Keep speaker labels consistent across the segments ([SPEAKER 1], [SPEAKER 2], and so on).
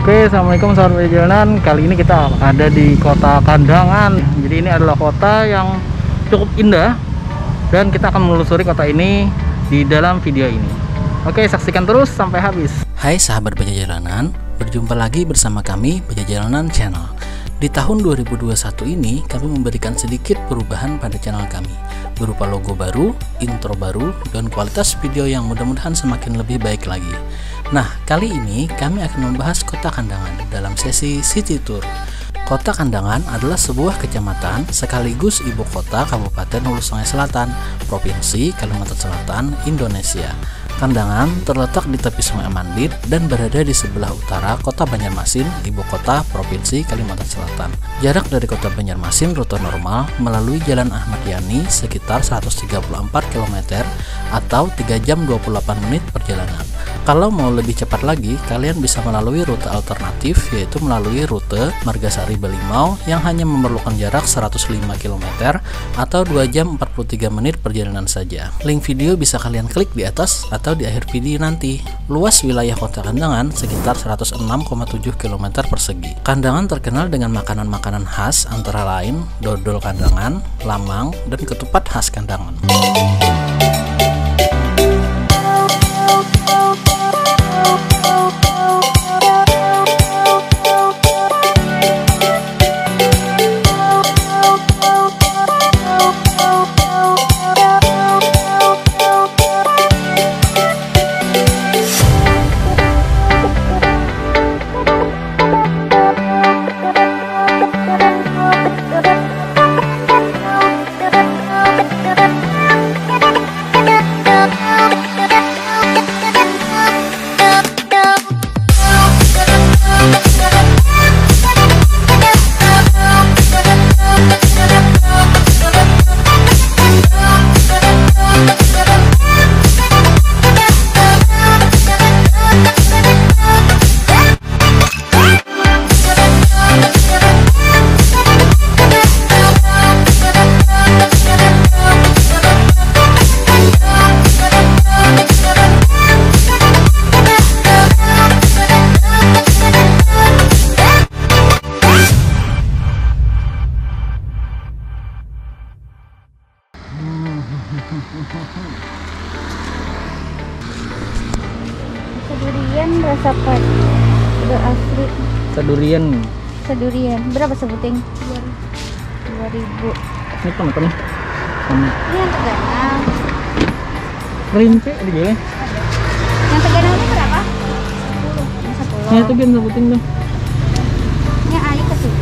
[SPEAKER 1] Oke, assalamualaikum sahabat perjalanan. Kali ini kita ada di Kota Kandangan. Jadi ini adalah kota yang cukup indah dan kita akan menelusuri kota ini di dalam video ini. Oke, saksikan terus sampai habis.
[SPEAKER 2] Hai sahabat Bajajalanan, berjumpa lagi bersama kami Bajajalanan Channel. Di tahun 2021 ini kami memberikan sedikit perubahan pada channel kami, berupa logo baru, intro baru, dan kualitas video yang mudah-mudahan semakin lebih baik lagi. Nah, kali ini kami akan membahas Kota Kandangan dalam sesi City Tour. Kota Kandangan adalah sebuah kecamatan sekaligus ibu kota Kabupaten Hulu Sungai Selatan, Provinsi Kalimantan Selatan, Indonesia. Kandangan terletak di tepi Sungai Amandit dan berada di sebelah utara Kota Banjarmasin, ibu kota Provinsi Kalimantan Selatan. Jarak dari Kota Banjarmasin rute normal melalui jalan Yani sekitar 134 km atau 3 jam 28 menit perjalanan. Kalau mau lebih cepat lagi, kalian bisa melalui rute alternatif, yaitu melalui rute Margasari Balimau yang hanya memerlukan jarak 105 km atau 2 jam 43 menit perjalanan saja. Link video bisa kalian klik di atas atau di akhir video nanti. Luas wilayah Kota Kandangan sekitar 106,7 km persegi. Kandangan terkenal dengan makanan-makanan khas antara lain Dodol Kandangan, Lamang, dan Ketupat khas Kandangan.
[SPEAKER 3] Sedurian rasa pahit udah asli. Sedurian berapa sebuting? 2000.
[SPEAKER 1] Ini apa nih?
[SPEAKER 3] Ini yang terganang.
[SPEAKER 1] Rintik ada juga.
[SPEAKER 3] Yang terganang ini berapa? 10. Ini 10.
[SPEAKER 1] Ini tuh biar sebuting tuh.
[SPEAKER 3] Ini air kecil.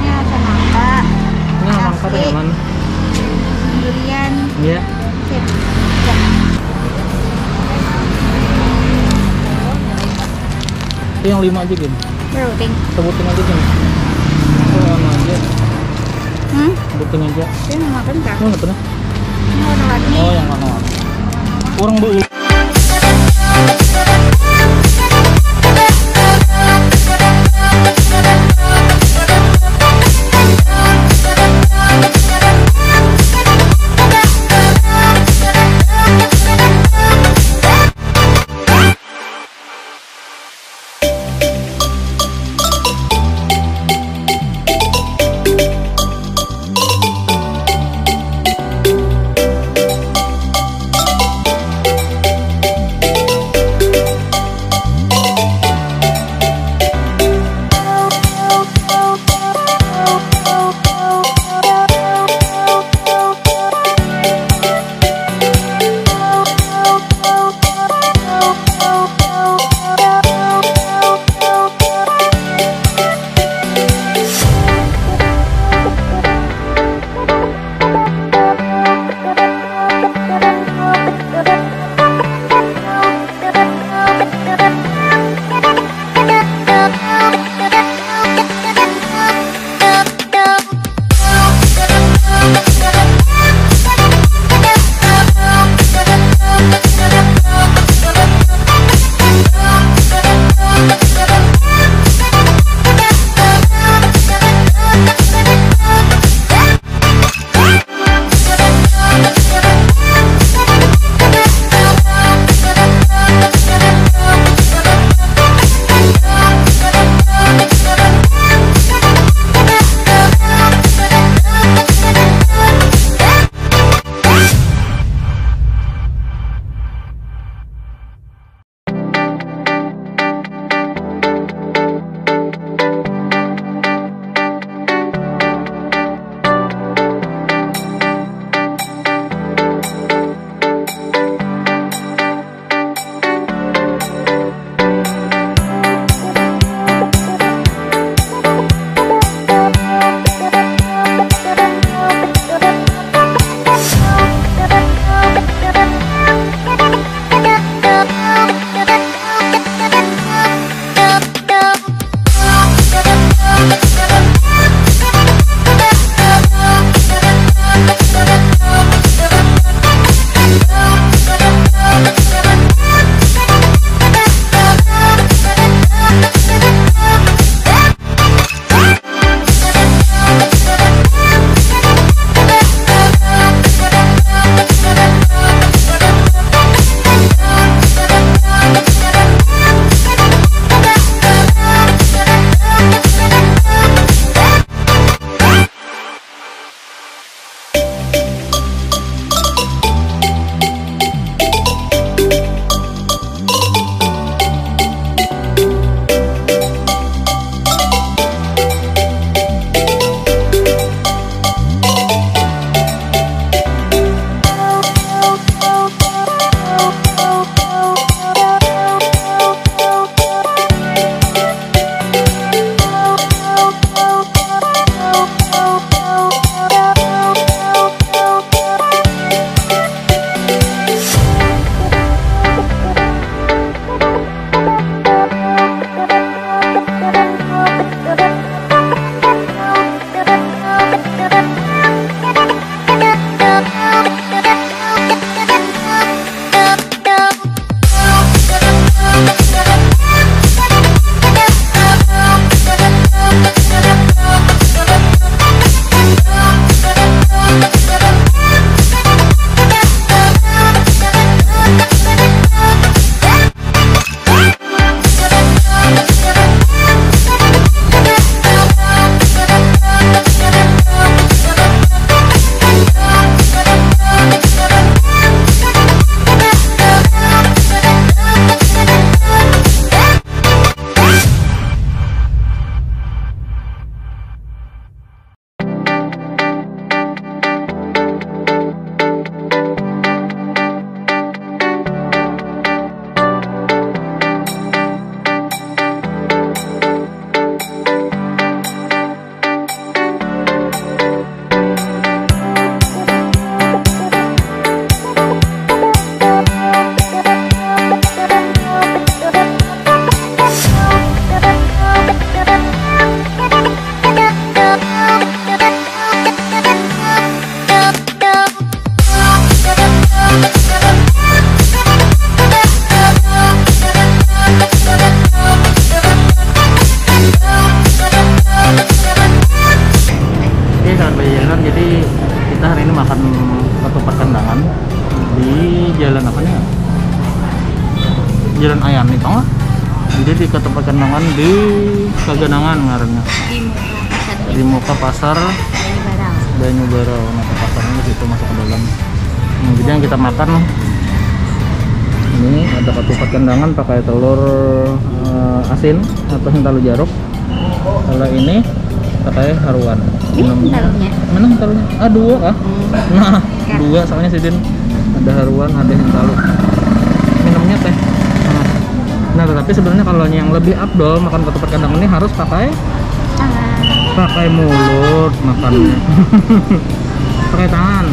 [SPEAKER 3] Ini rasa mangga.
[SPEAKER 1] Ini mangga tuh yang mana?
[SPEAKER 3] Durian.
[SPEAKER 1] Iya.
[SPEAKER 3] Sip.
[SPEAKER 1] Itu yang 5 aja gitu.
[SPEAKER 3] Berapa ting?
[SPEAKER 1] Sebutin aja kan. Oh, yang aja. Sebutin aja.
[SPEAKER 3] Ini mau makan kah?
[SPEAKER 1] Oh, nggak.
[SPEAKER 3] Ini warna-warni.
[SPEAKER 1] Oh, yang warna-warni. Kurang bu. Jalan Yani, tau nggak? Jadi di Ketupat Kandangan di Kandangan ngarannya. Di muka pasar Banyubara. Nah, pasarnya di situ masuk ke dalam. Nah, jadi yang kita makan ini ada ketupat kandangan pakai telur asin atau hintalu jaruk. Kalau ini pakai haruan. Mana hintalunya? Ah, dua kah? Nah, dua soalnya sidin. Ada haruan, ada hintalu. Minumnya teh. Nah, tetapi sebenarnya kalau yang lebih abdol makan ketupat kandangan ini harus pakai mulut makannya. Pakai tangan